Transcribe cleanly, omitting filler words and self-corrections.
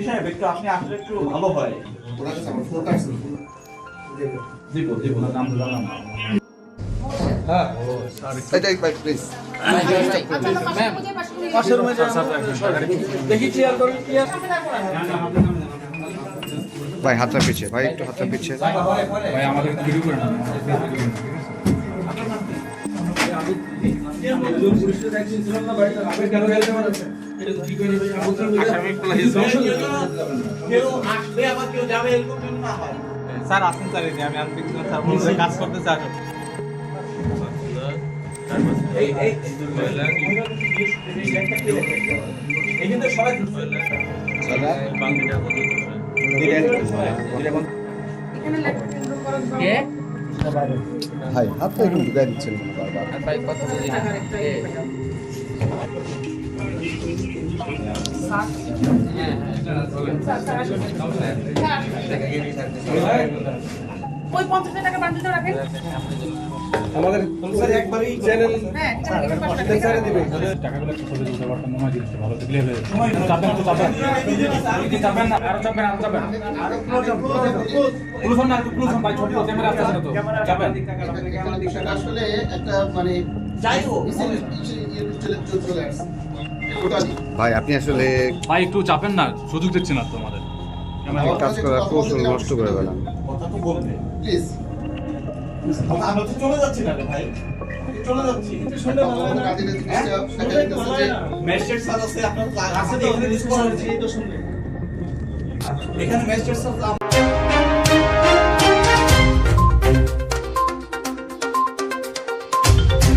সাহেব একটু আপনি আসলে একটু ভালো হয়। ওনার কাছে আমার ফোন কাটছে দিব নাম তো জানলাম না। হ্যাঁ এটাই ভাই প্লিজ পাশের রুমে দেখি ক্লিয়ার করুন ক্লিয়ার। ভাই হাতটা পিছিয়ে ভাই একটু হাতটা পিছিয়ে ভাই আমাদের ভিডিও করে না। স্যার আসুন স্যার আমি আর স্যার কাজ করতে চাই। ভাই হাতটা একটু ঢুকাই দিচ্ছেন বারবার ওই 50 টাকা বান্ডিলটা রাখেন। আমাদের স্যার একবারই চ্যানেল স্যার দিবে টাকাগুলো একটু ছবি তুলতে পারতাম মনে হয় জিনিসটা ভালো থাকলে হবে। চাপেন তো চাপেন চাপেন না আরো চাপেন আরো চাপেন ক্লোজ না ক্লোজ ভাই ছোট ক্যামেরা আছে তো চাপেন। বিষয়টা আসলে একটা মানে যাই হোক চলে আসছে ভাই আপনি আসলে ভাই একটু চাপেন না সুযোগ দিচ্ছে না তো আমাদের কাজ করার কৌশল নষ্ট করে গেলাম কথা তো বলবে প্লিজ আমরা তো চলে যাচ্ছি না রে ভাই চলে যাচ্ছি ম্যাজিস্ট্রেট স্যার আছে আপনার আছে এখানে লিস্ট করা হয়েছে এই তো শুনবেন এখানে ম্যাজিস্ট্রেট স্যার